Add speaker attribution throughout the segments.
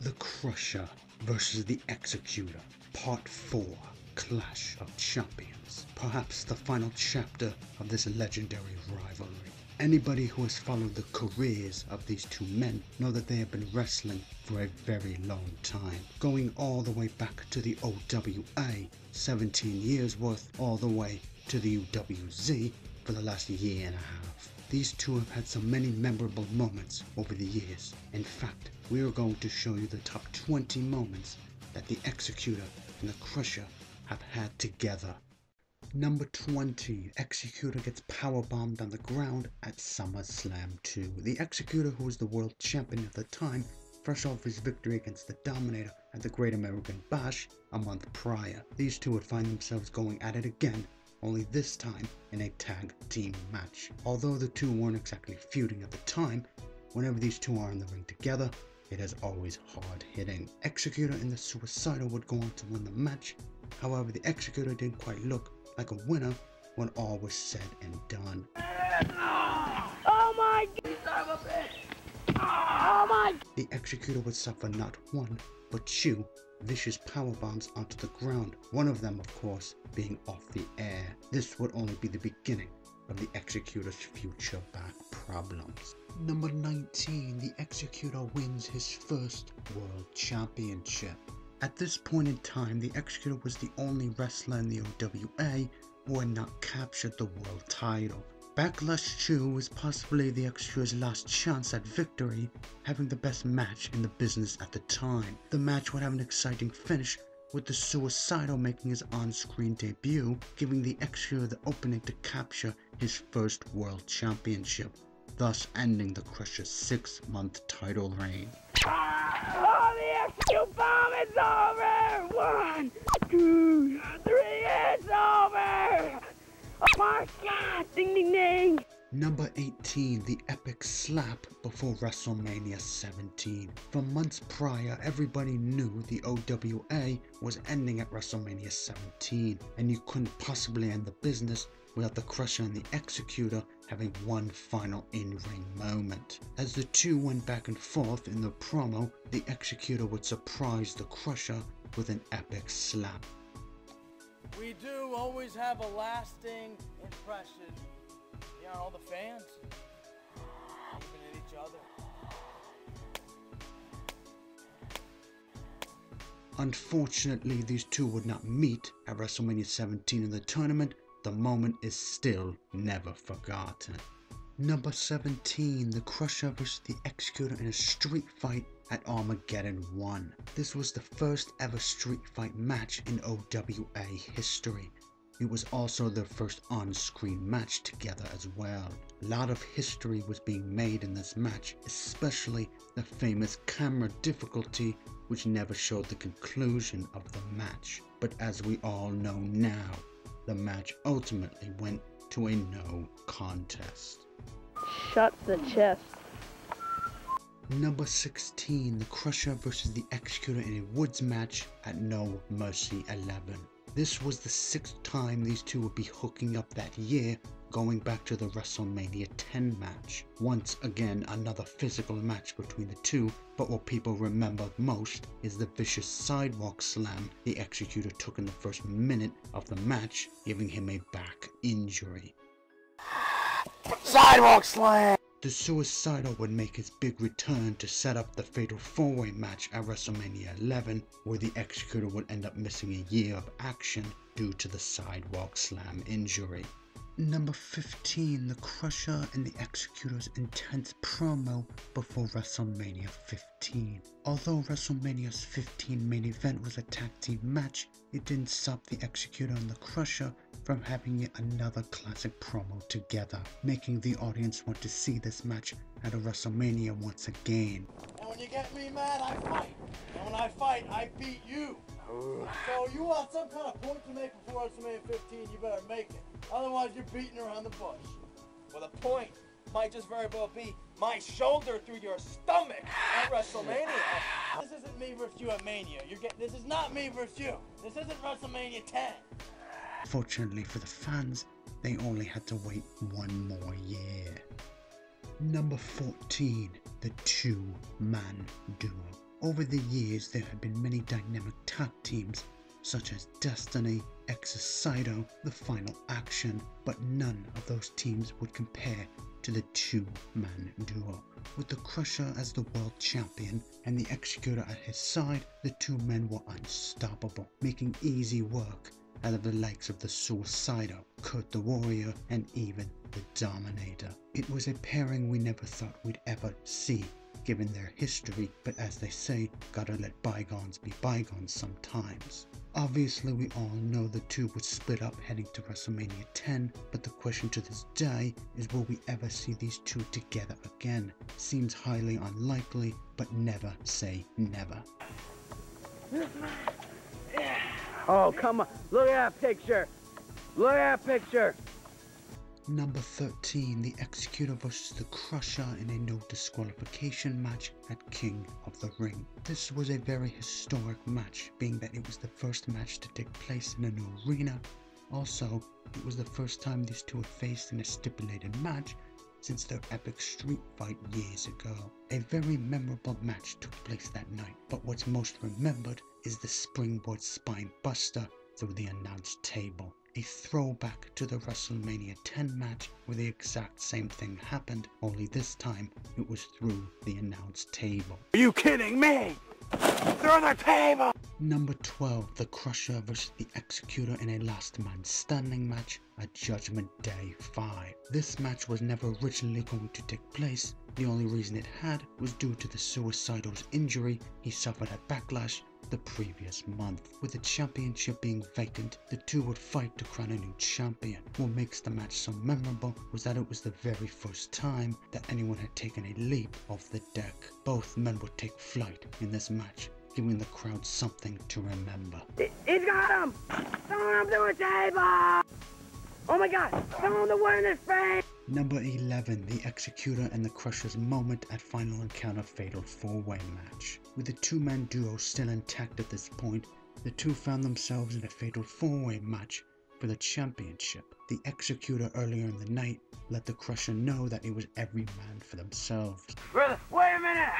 Speaker 1: The Crusher versus the Executor, Part 4, Clash of Champions. Perhaps the final chapter of this legendary rivalry. Anybody who has followed the careers of these two men know that they have been wrestling for a very long time, going all the way back to the OWA, 17 years worth, all the way to the UWZ for the last year and a half. These two have had so many memorable moments over the years. In fact, we are going to show you the top 20 moments that the Executor and the Crusher have had together. Number 20. Executor gets powerbombed on the ground at SummerSlam 2. The Executor, who was the world champion at the time, fresh off his victory against the Dominator at the Great American Bash a month prior. These two would find themselves going at it again, only this time in a tag team match. Although the two weren't exactly feuding at the time, whenever these two are in the ring together, it is always hard hitting. Executor and the Suicidal would go on to win the match. However, the Executor didn't quite look like a winner when all was said and done.
Speaker 2: Oh my God! Oh my!
Speaker 1: The Executor would suffer not one, but two vicious powerbombs onto the ground, one of them of course being off the air. This would only be the beginning of the Executor's future back problems. Number 19. The Executor wins his first World Championship. At this point in time, the Executor was the only wrestler in the OWA who had not captured the world title. Backlash 2 was possibly the Executor's last chance at victory, having the best match in the business at the time. The match would have an exciting finish, with the Suicidal making his on-screen debut, giving the Executor the opening to capture his first world championship, thus ending the Crusher's 6-month title reign.
Speaker 2: Oh, the Execute bomb is over! 1, 2, 3, it's over! Oh my God! Ding ding ding!
Speaker 1: Number 18. The Epic Slap before WrestleMania 17. For months prior, everybody knew the OWA was ending at WrestleMania 17, and you couldn't possibly end the business without the Crusher and the Executor having one final in-ring moment. As the two went back and forth in the promo, the Executor would surprise the Crusher with an epic slap.
Speaker 3: We do always have a lasting impression on all the fans, even at each other.
Speaker 1: Unfortunately, these two would not meet at WrestleMania 17 in the tournament. The moment is still never forgotten. Number 17. The Crusher vs. the Executor in a street fight at Armageddon 1. This was the first ever street fight match in OWA history. It was also their first on-screen match together as well. A lot of history was being made in this match, especially the famous camera difficulty, which never showed the conclusion of the match. But as we all know now, the match ultimately went to a no contest.
Speaker 2: Shut the chest.
Speaker 1: Number 16. The Crusher vs. the Executor in a Woods match at No Mercy 11. This was the 6th time these two would be hooking up that year, going back to the WrestleMania 10 match. Once again, another physical match between the two, but what people remember most is the vicious sidewalk slam the Executor took in the first minute of the match, giving him a back injury.
Speaker 3: Sidewalk slam!
Speaker 1: The Suicidal would make his big return to set up the Fatal 4-Way match at WrestleMania 11, where the Executor would end up missing a year of action due to the sidewalk slam injury. Number 15. The Crusher and the Executor's intense promo before WrestleMania 15. Although WrestleMania's 15 main event was a tag team match, it didn't stop the Executor and the Crusher from having yet another classic promo together, making the audience want to see this match at a WrestleMania once again.
Speaker 3: And when you get me mad, I fight. And when I fight, I beat you. So you want some kind of point to make before WrestleMania 15, you better make it. Otherwise, you're beating around the bush. Well, the point might just very well be my shoulder through your stomach at WrestleMania. This isn't me versus you at Mania. This is not me versus you. This isn't WrestleMania 10.
Speaker 1: Fortunately for the fans, they only had to wait one more year. Number 14. The two-man duo. Over the years, there have been many dynamic tag teams, such as Destiny, Exercido, The Final Action, but none of those teams would compare to the two-man duo. With the Crusher as the world champion and the Executor at his side, the two men were unstoppable, making easy work out of the likes of the Suicidal, Kurt the Warrior, and even the Dominator. It was a pairing we never thought we'd ever see, given their history, but as they say, gotta let bygones be bygones sometimes. Obviously, we all know the two would split up heading to WrestleMania 10, but the question to this day is, will we ever see these two together again? Seems highly unlikely, but never say never.
Speaker 2: Oh, come on. Look at that picture. Look at that picture.
Speaker 1: Number 13, the Executor vs. the Crusher in a no disqualification match at King of the Ring. This was a very historic match, being that it was the first match to take place in an arena. Also, it was the first time these two were faced in a stipulated match since their epic street fight years ago. A very memorable match took place that night, but what's most remembered is the springboard spine buster through the announce table. A throwback to the WrestleMania 10 match where the exact same thing happened, only this time it was through the announce table.
Speaker 2: Are you kidding me? Through the table!
Speaker 1: Number 12, the Crusher vs. the Executor in a last man standing match at Judgment Day 5. This match was never originally going to take place. The only reason it had was due to the Suicidal's injury he suffered at Backlash the previous month. With the championship being vacant, the two would fight to crown a new champion. What makes the match so memorable was that it was the very first time that anyone had taken a leap off the deck. Both men would take flight in this match, giving the crowd something to remember.
Speaker 2: He's got him! Throwing him through a table! Oh my god! Throwing the wood in his face!
Speaker 1: Number 11, the Executor and the Crusher's moment at Final Encounter Fatal 4-Way match. With the two-man duo still intact at this point, the two found themselves in a Fatal 4-Way match for the championship. The Executor earlier in the night let the Crusher know that it was every man for themselves.
Speaker 2: Wait a minute!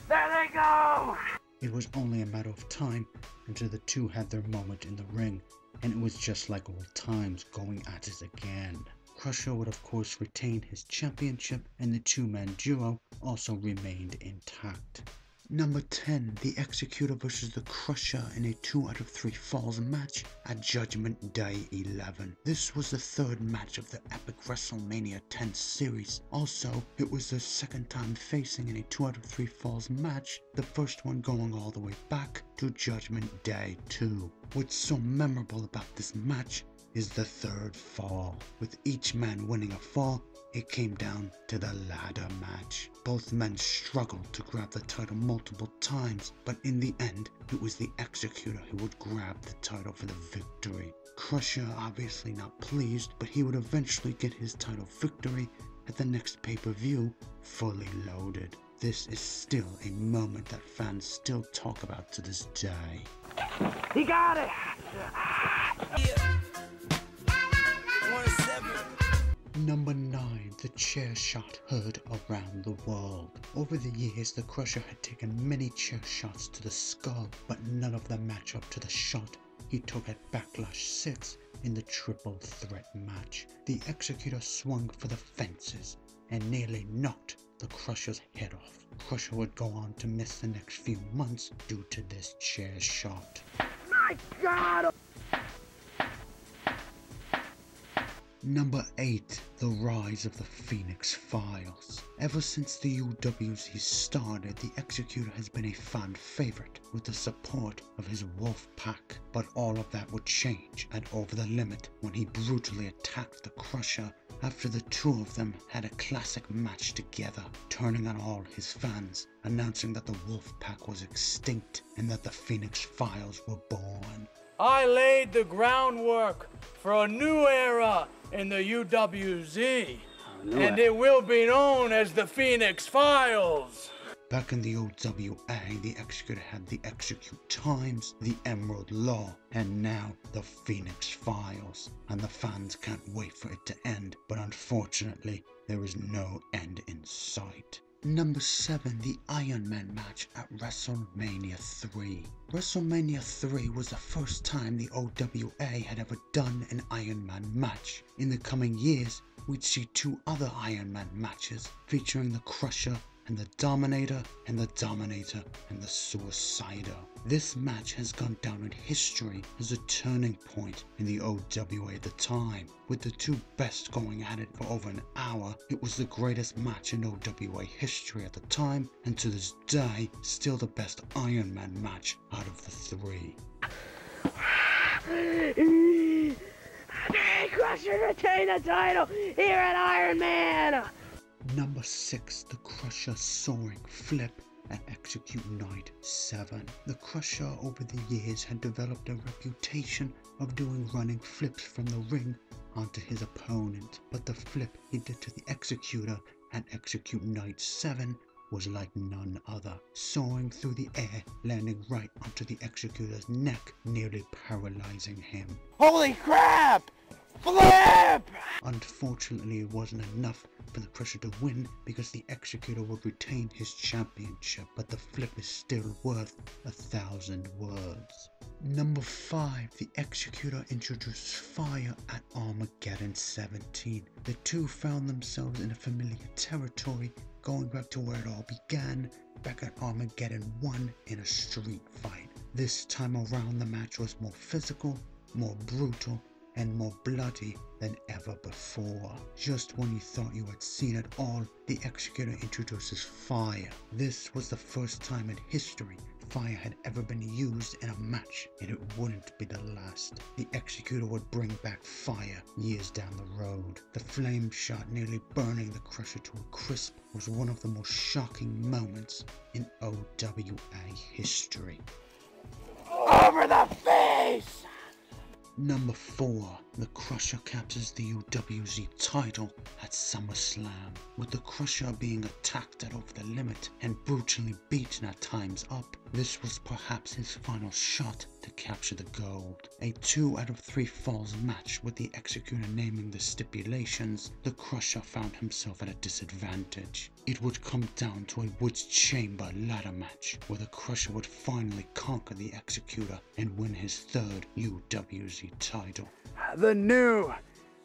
Speaker 2: There they go!
Speaker 1: It was only a matter of time until the two had their moment in the ring, and it was just like old times, going at it again. Crusher would of course retain his championship, and the two-man duo also remained intact. Number 10, the Executor vs. the Crusher in a 2 out of 3 falls match at Judgment Day 11. This was the third match of the epic WrestleMania 10 series. Also, it was their second time facing in a 2 out of 3 falls match, the first one going all the way back to Judgment Day 2. What's so memorable about this match is the third fall. With each man winning a fall, it came down to the ladder match. Both men struggled to grab the title multiple times, but in the end, it was the Executor who would grab the title for the victory. Crusher obviously not pleased, but he would eventually get his title victory at the next pay-per-view, Fully Loaded. This is still a moment that fans still talk about to this day.
Speaker 2: He got it!
Speaker 1: Number 9, the chair shot heard around the world. Over the years, the Crusher had taken many chair shots to the skull, but none of them match up to the shot he took at Backlash 6 in the triple threat match. The Executor swung for the fences and nearly knocked the Crusher's head off. Crusher would go on to miss the next few months due to this chair shot.
Speaker 2: My god!
Speaker 1: Number 8, the rise of the Phoenix Files. Ever since the UWC started, the Executor has been a fan favorite with the support of his wolf pack. But all of that would change at Over the Limit when he brutally attacked the Crusher after the two of them had a classic match together, turning on all his fans, announcing that the wolf pack was extinct and that the Phoenix Files were born.
Speaker 3: I laid the groundwork for a new era in the UWZ, and it will be known as the Phoenix Files.
Speaker 1: Back in the OWA, the Executor had the Execute Times, the Emerald Law, and now the Phoenix Files. And the fans can't wait for it to end, but unfortunately, there is no end in sight. Number 7, the Iron Man match at WrestleMania 3. WrestleMania 3 was the first time the OWA had ever done an Iron Man match. In the coming years, we'd see 2 other Iron Man matches featuring the Crusher and the Dominator, and the Dominator and the Suicider. This match has gone down in history as a turning point in the OWA at the time. With the 2 best going at it for over an hour, it was the greatest match in OWA history at the time, and to this day, still the best Iron Man match out of the 3.
Speaker 2: Crusher retain the title here at Iron Man!
Speaker 1: Number 6, the Crusher soaring flip at Execute Night 7. The Crusher over the years had developed a reputation of doing running flips from the ring onto his opponent, but the flip he did to the Executor at Execute Night 7 was like none other, soaring through the air, landing right onto the Executor's neck, nearly paralyzing him.
Speaker 2: Holy crap! Flip!
Speaker 1: Unfortunately, it wasn't enough for the Crusher to win because the Executor would retain his championship, but the flip is still worth 1,000 words. Number 5, the Executor introduced fire at Armageddon 17. The 2 found themselves in a familiar territory, going back to where it all began, back at Armageddon 1 in a street fight. This time around, the match was more physical, more brutal, and more bloody than ever before. Just when you thought you had seen it all, the Executor introduces fire. This was the first time in history fire had ever been used in a match, and it wouldn't be the last. The Executor would bring back fire years down the road. The flame shot nearly burning the Crusher to a crisp was one of the most shocking moments in OWA history.
Speaker 2: Over the face!
Speaker 1: Number 4, the Crusher captures the UWZ title at SummerSlam, with the Crusher being attacked at over the limit and brutally beaten at times up. This was perhaps his final shot to capture the gold. A 2 out of 3 falls match, with the Executor naming the stipulations. The Crusher found himself at a disadvantage. It would come down to a Woods Chamber ladder match, where the Crusher would finally conquer the Executor and win his 3rd UWZ title.
Speaker 2: The new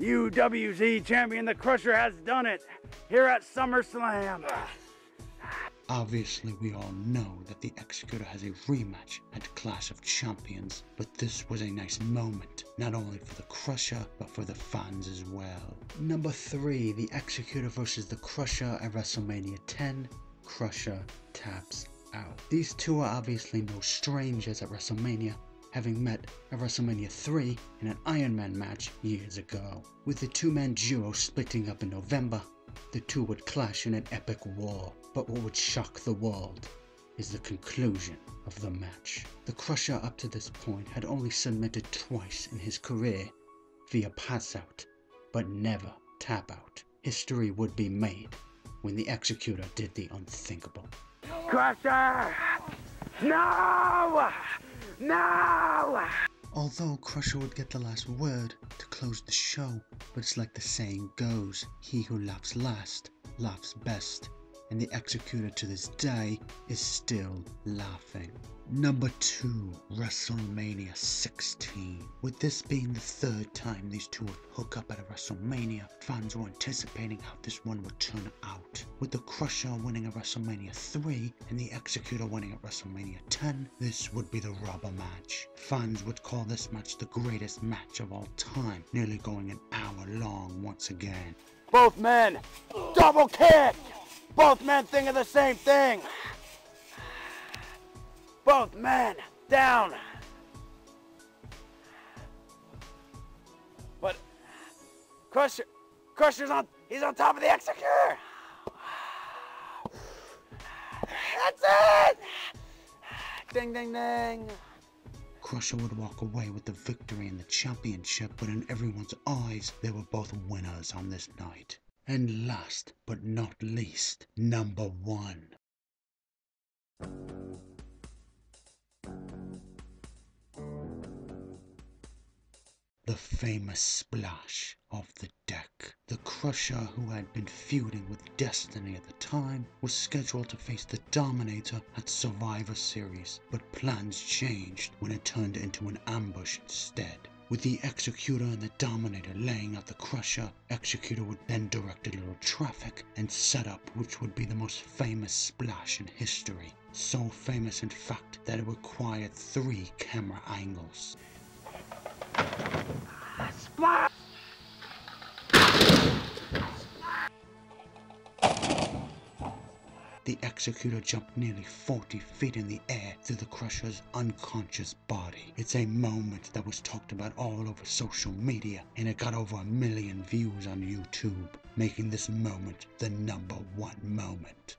Speaker 2: UWZ champion, the Crusher, has done it here at SummerSlam.
Speaker 1: Obviously, we all know that the Executor has a rematch at Clash of Champions, but this was a nice moment, not only for the Crusher, but for the fans as well. Number 3, the Executor versus the Crusher at WrestleMania 10. Crusher taps out. These 2 are obviously no strangers at WrestleMania, having met at WrestleMania 3 in an Iron Man match years ago. With the 2-man duo splitting up in November, the 2 would clash in an epic war. But what would shock the world is the conclusion of the match. The Crusher up to this point had only submitted twice in his career via pass out, but never tap out. History would be made when the Executor did the unthinkable.
Speaker 2: Crusher! No! No!
Speaker 1: Although Crusher would get the last word to close the show, but it's like the saying goes, he who laughs last, laughs best. And the Executor to this day is still laughing. Number 2, WrestleMania 16. With this being the 3rd time these 2 would hook up at a WrestleMania, fans were anticipating how this one would turn out. With the Crusher winning at WrestleMania 3 and the Executor winning at WrestleMania 10, this would be the rubber match. Fans would call this match the greatest match of all time, nearly going an hour long once again.
Speaker 2: Both men, double kick! Both men think of the same thing. Both men down. But Crusher's he's on top of the Executor. That's it! Ding, ding, ding.
Speaker 1: Crusher would walk away with the victory and the championship, but in everyone's eyes, they were both winners on this night. And last but not least, number 1. the famous splash of the deck. The Crusher, who had been feuding with Destiny at the time, was scheduled to face the Dominator at Survivor Series, but plans changed when it turned into an ambush instead. With the Executor and the Dominator laying out the Crusher, Executor would then direct a little traffic and set up which would be the most famous splash in history. So famous in fact that it required 3 camera angles.
Speaker 2: Splash!
Speaker 1: The Executor jumped nearly 40 feet in the air through the Crusher's unconscious body. It's a moment that was talked about all over social media, and it got over 1 million views on YouTube, making this moment the #1 moment.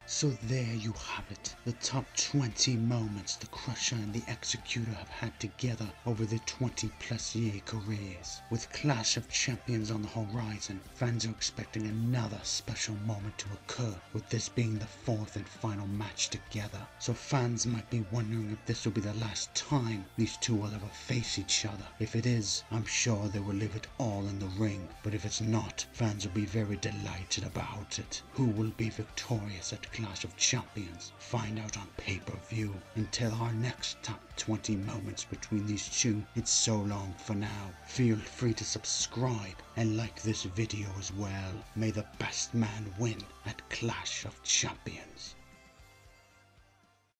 Speaker 1: So there you have it, the top 20 moments the Crusher and the Executor have had together over their 20+ year careers. With Clash of Champions on the horizon, fans are expecting another special moment to occur, with this being the 4th and final match together. So fans might be wondering if this will be the last time these two will ever face each other. If it is, I'm sure they will leave it all in the ring, but if it's not, fans will be very delighted about it. Who will be victorious at Clash of Champions? Find out on pay-per-view. Until our next top 20 moments between these two, it's so long for now. Feel free to subscribe and like this video as well. May the best man win at Clash of Champions.